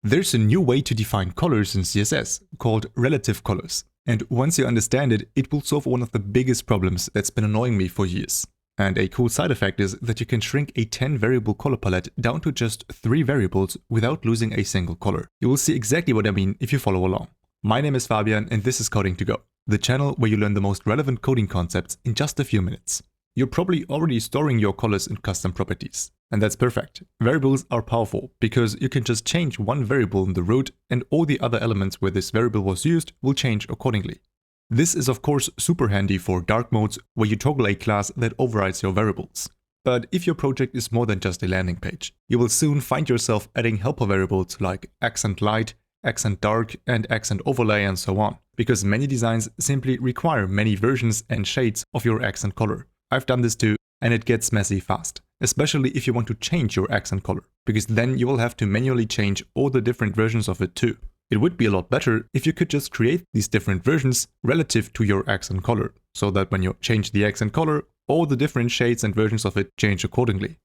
There's a new way to define colors in CSS called relative colors. And once you understand it, it will solve one of the biggest problems that's been annoying me for years. And a cool side effect is that you can shrink a 10 variable color palette down to just 3 variables without losing a single color. You will see exactly what I mean if you follow along. My name is Fabian and this is Coding to Go, the channel where you learn the most relevant coding concepts in just a few minutes. You're probably already storing your colors in custom properties. And that's perfect. Variables are powerful because you can just change one variable in the root and all the other elements where this variable was used will change accordingly. This is of course super handy for dark modes where you toggle a class that overrides your variables. But if your project is more than just a landing page, you will soon find yourself adding helper variables like accent light, accent dark, and accent overlay and so on, because many designs simply require many versions and shades of your accent color. I've done this too, and it gets messy fast, especially if you want to change your accent color, because then you will have to manually change all the different versions of it too. It would be a lot better if you could just create these different versions relative to your accent color, so that when you change the accent color, all the different shades and versions of it change accordingly.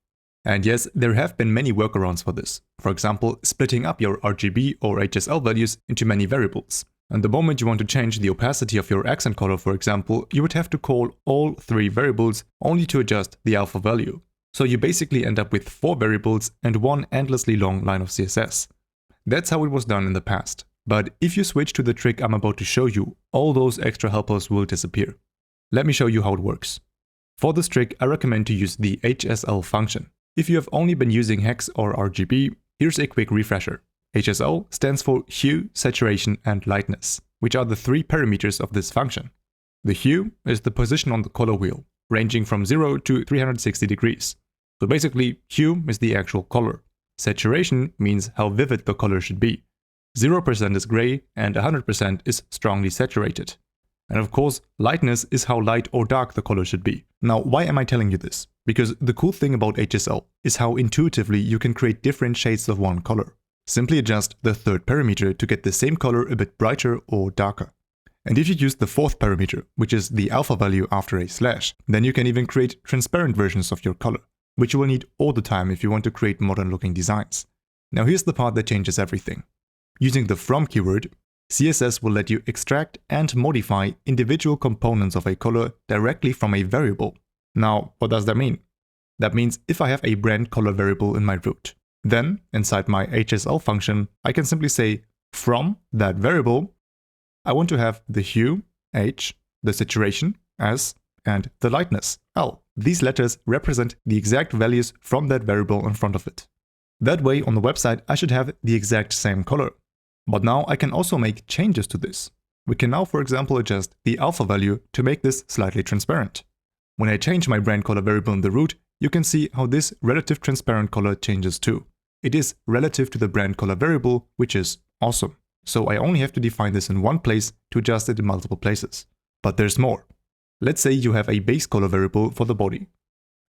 And yes, there have been many workarounds for this. For example, splitting up your RGB or HSL values into many variables. And the moment you want to change the opacity of your accent color, for example, you would have to call all 3 variables only to adjust the alpha value. So you basically end up with 4 variables and one endlessly long line of CSS. That's how it was done in the past. But if you switch to the trick I'm about to show you, all those extra helpers will disappear. Let me show you how it works. For this trick, I recommend to use the HSL function. If you have only been using hex or RGB, here's a quick refresher. HSL stands for hue, saturation, and lightness, which are the 3 parameters of this function. The hue is the position on the color wheel, ranging from 0 to 360 degrees. So basically, hue is the actual color. Saturation means how vivid the color should be. 0% is gray and 100% is strongly saturated. And of course, lightness is how light or dark the color should be. Now, why am I telling you this? Because the cool thing about HSL is how intuitively you can create different shades of one color. Simply adjust the 3rd parameter to get the same color a bit brighter or darker. And if you use the 4th parameter, which is the alpha value after a slash, then you can even create transparent versions of your color, which you will need all the time if you want to create modern looking designs. Now here's the part that changes everything. Using the from keyword, CSS will let you extract and modify individual components of a color directly from a variable. Now, what does that mean? That means if I have a brand color variable in my root, then, inside my HSL function, I can simply say, from that variable, I want to have the hue, H, the saturation, S, and the lightness, L. These letters represent the exact values from that variable in front of it. That way, on the website, I should have the exact same color. But now I can also make changes to this. We can now, for example, adjust the alpha value to make this slightly transparent. When I change my brand color variable in the root, you can see how this relative transparent color changes too. It is relative to the brand color variable, which is awesome. So I only have to define this in one place to adjust it in multiple places. But there's more. Let's say you have a base color variable for the body.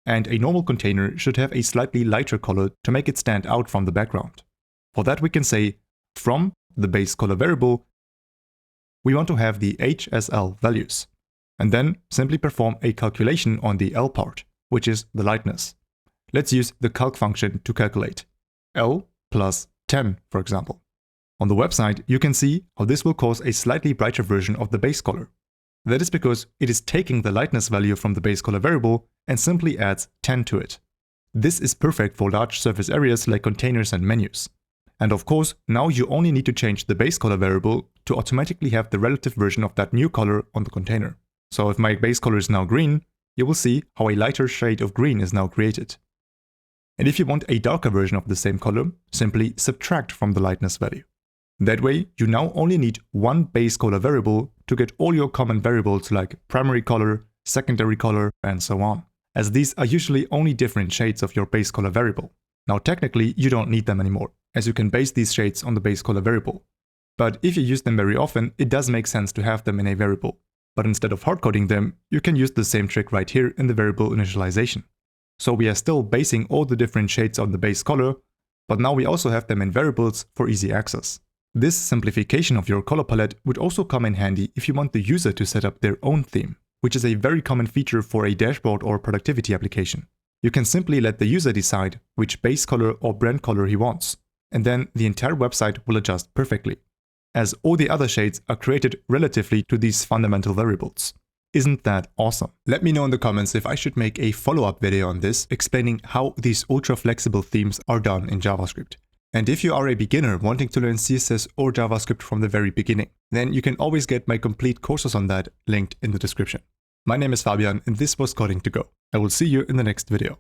And a normal container should have a slightly lighter color to make it stand out from the background. For that we can say, from the base color variable, we want to have the HSL values. And then simply perform a calculation on the L part, which is the lightness. Let's use the calc function to calculate. L plus 10, for example. On the website, you can see how this will cause a slightly brighter version of the base color. That is because it is taking the lightness value from the base color variable and simply adds 10 to it. This is perfect for large surface areas like containers and menus. And of course, now you only need to change the base color variable to automatically have the relative version of that new color on the container. So if my base color is now green, you will see how a lighter shade of green is now created. And if you want a darker version of the same color, simply subtract from the lightness value. That way, you now only need one base color variable to get all your common variables like primary color, secondary color, and so on, as these are usually only different shades of your base color variable. Now technically, you don't need them anymore, as you can base these shades on the base color variable. But if you use them very often, it does make sense to have them in a variable. But instead of hard-coding them, you can use the same trick right here in the variable initialization. So we are still basing all the different shades on the base color, but now we also have them in variables for easy access. This simplification of your color palette would also come in handy if you want the user to set up their own theme, which is a very common feature for a dashboard or productivity application. You can simply let the user decide which base color or brand color he wants. and then the entire website will adjust perfectly, as all the other shades are created relatively to these fundamental variables. Isn't that awesome? Let me know in the comments if I should make a follow-up video on this, explaining how these ultra-flexible themes are done in JavaScript. And if you are a beginner wanting to learn CSS or JavaScript from the very beginning, then you can always get my complete courses on that linked in the description. My name is Fabian, and this was Coding to Go. I will see you in the next video.